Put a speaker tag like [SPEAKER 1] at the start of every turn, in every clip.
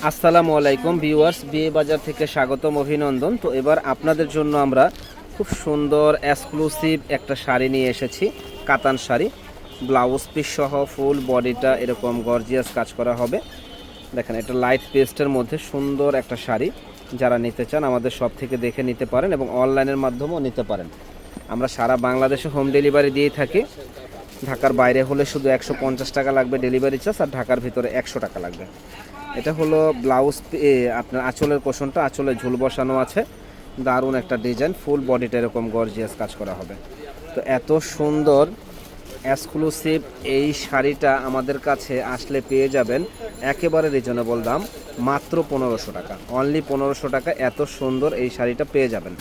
[SPEAKER 1] আসসালামু আলাইকুম ভিউয়ার্স, বিয়ে বাজার থেকে স্বাগতম, অভিনন্দন। তো এবার আপনাদের জন্য আমরা খুব সুন্দর এক্সক্লুসিভ একটা শাড়ি নিয়ে এসেছি। কাতান শাড়ি, ব্লাউজ পিস সহ ফুল বডিটা এরকম গর্জিয়াস কাজ করা হবে। দেখেন, এটা লাইট পেস্টের মধ্যে সুন্দর একটা শাড়ি। যারা নিতে চান আমাদের শপ থেকে দেখে নিতে পারেন এবং অনলাইনের মাধ্যমেও নিতে পারেন। আমরা সারা বাংলাদেশে হোম ডেলিভারি দিয়ে থাকি। ঢাকার বাইরে হলে শুধু 150 টাকা লাগবে ডেলিভারি চার্জ, আর ঢাকার ভিতরে 100 টাকা লাগবে। এটা হলো ব্লাউজ, আপনার আঁচলের কোশনটা, আঁচলে ঝুল বসানো আছে। দারুণ একটা ডিজাইন, ফুল বডিটা এরকম গর্জিয়াস কাজ করা হবে। তো এত সুন্দর এক্সক্লুসিভ এই শাড়িটা আমাদের কাছে আসলে পেয়ে যাবেন একেবারে রিজনেবল দাম, মাত্র 1500 টাকা, অনলি 1500 টাকা। এত সুন্দর এই শাড়িটা পেয়ে যাবেন।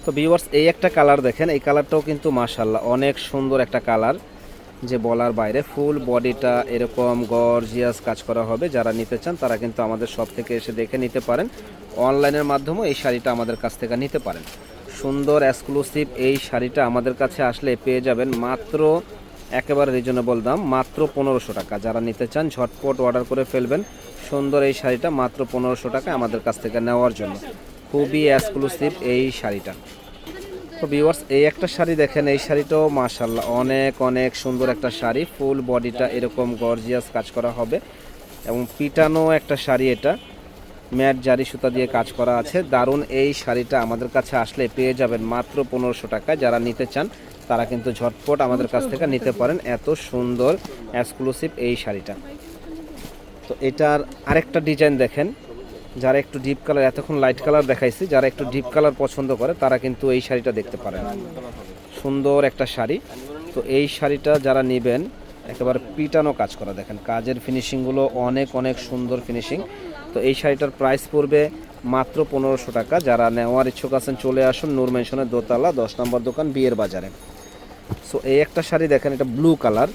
[SPEAKER 1] তো ভিউয়ার্স, এই একটা কালার দেখেন, এই কালারটাও কিন্তু মাশাআল্লাহ অনেক সুন্দর একটা কালার, যে বলার বাইরে। ফুল বডিটা এরকম গর্জিয়াস কাজ করা হবে। যারা নিতে চান তারা কিন্তু আমাদের শপ থেকে এসে দেখে নিতে পারেন। অনলাইনের মাধ্যমেও এই শাড়িটা আমাদের কাছ থেকে নিতে পারেন। সুন্দর এক্সক্লুসিভ এই শাড়িটা আমাদের কাছে আসলে পেয়ে যাবেন মাত্র একেবারে রিজনেবল দাম, মাত্র 1500 টাকা। যারা নিতে চান ঝটপট অর্ডার করে ফেলবেন। সুন্দর এই শাড়িটা মাত্র 1500 টাকা আমাদের কাছ থেকে নেওয়ার জন্য। খুবই এক্সক্লুসিভ এই শাড়িটা। তো ভিউয়ার্স, এই একটা শাড়ি দেখেন, এই শাড়িটাও মাশাআল্লাহ অনেক অনেক সুন্দর একটা শাড়ি। ফুল বডিটা এরকম গর্জিয়াস কাজ করা হবে এবং পিটানো একটা শাড়ি। এটা ম্যাট জারি সুতা দিয়ে কাজ করা আছে। দারুণ এই শাড়িটা আমাদের কাছে আসলে পেয়ে যাবেন মাত্র 1500 টাকা। যারা নিতে চান তারা কিন্তু ঝটপট আমাদের কাছ থেকে নিতে পারেন। এত সুন্দর এক্সক্লুসিভ এই শাড়িটা। তো এটার আরেকটা ডিজাইন দেখেন। যারা একটু ডিপ কালার, এতক্ষণ লাইট কালার দেখাইছি, যারা একটু ডিপ কালার পছন্দ করে তারা কিন্তু এই শাড়িটা দেখতে পারেন। সুন্দর একটা শাড়ি। তো এই শাড়িটা যারা নেবেন, একেবারে পিটানো কাজ করা, দেখেন কাজের ফিনিশিংগুলো অনেক অনেক সুন্দর ফিনিশিং। তো এই শাড়িটার প্রাইস পড়বে মাত্র 1500 টাকা। যারা নেওয়ার ইচ্ছুক আছেন চলে আসুন নূর মেনশনের দোতলা 10 নম্বর দোকান, বিয়ের বাজারে। সো এই একটা শাড়ি দেখেন, এটা ব্লু কালার,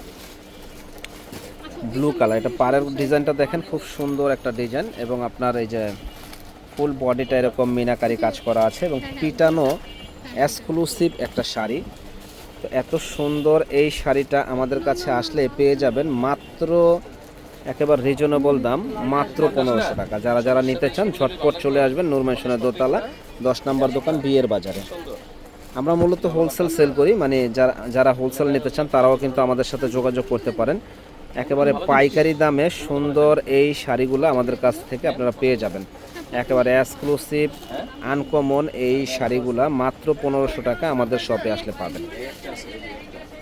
[SPEAKER 1] এটা পাড়ের ডিজাইনটা দেখেন, খুব সুন্দর একটা ডিজাইন। এবং আপনার এই যে ফুল বডিটা এরকম মিনাকারি কাজ করা আছে এবং পিটানো এক্সক্লুসিভ একটা শাড়ি। তো এত সুন্দর এই শাড়িটা আমাদের কাছে আসলে পেয়ে যাবেন মাত্র একেবারে রিজনেবল দাম, মাত্র 1500 টাকা। যারা যারা নিতে চান ঝটপট চলে আসবেন নূর মেনশনের দোতলা 10 নম্বর দোকান, বিয়ের বাজারে। আমরা মূলত হোলসেল সেল করি, মানে যারা হোলসেল নিতে চান তারাও কিন্তু আমাদের সাথে যোগাযোগ করতে পারেন। একেবারে পাইকারি দামে সুন্দর এই শাড়িগুলো আমাদের কাছ থেকে আপনারা পেয়ে যাবেন। একেবারে এক্সক্লুসিভ আনকমন এই শাড়িগুলা মাত্র 1500 টাকা আমাদের শপে আসলে পাবেন।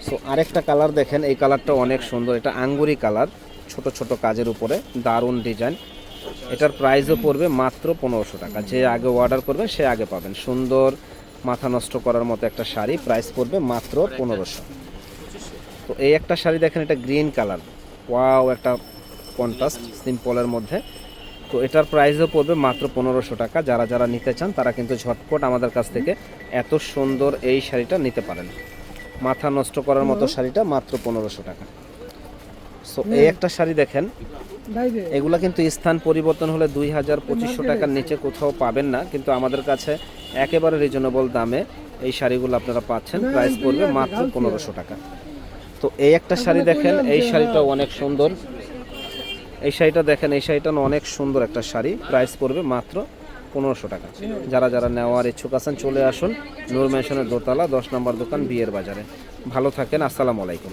[SPEAKER 1] সো আরেকটা কালার দেখেন, এই কালারটা অনেক সুন্দর। এটা আঙ্গুরি কালার, ছোট ছোট কাজের উপরে দারুণ ডিজাইন। এটার প্রাইসও পড়বে মাত্র 1500 টাকা। যে আগে অর্ডার করবেন সে আগে পাবেন। সুন্দর মাথা নষ্ট করার মতো একটা শাড়ি, প্রাইস পড়বে মাত্র 1500। তো এই একটা শাড়ি দেখেন, এটা গ্রিন কালার, ওয়াও, একটা কন্ট্রাস্ট সিম্পলের মধ্যে। তো এটার প্রাইসও পড়বে মাত্র 1500 টাকা। যারা যারা নিতে চান তারা কিন্তু ঝটপট আমাদের কাছ থেকে এত সুন্দর এই শাড়িটা নিতে পারেন। মাথা নষ্ট করার মতো শাড়িটা মাত্র 1500 টাকা। সো এই একটা শাড়ি দেখেন, এগুলা কিন্তু স্থান পরিবর্তন হলে 2000-2500 টাকার নিচে কোথাও পাবেন না, কিন্তু আমাদের কাছে একেবারে রিজনেবল দামে এই শাড়িগুলো আপনারা পাচ্ছেন। প্রাইস পড়বে মাত্র 1500 টাকা। তো এই একটা শাড়ি দেখেন, এই শাড়িটাও অনেক সুন্দর। এই শাড়িটা দেখেন, এই শাড়িটা অনেক সুন্দর একটা শাড়ি, প্রাইস পড়বে মাত্র 1500 টাকা। যারা যারা নেওয়ার ইচ্ছুক আছেন চলে আসুন নূর মেনশনের দোতলা 10 নম্বর দোকান, বিয়ের বাজারে। ভালো থাকেন, আসসালামু আলাইকুম।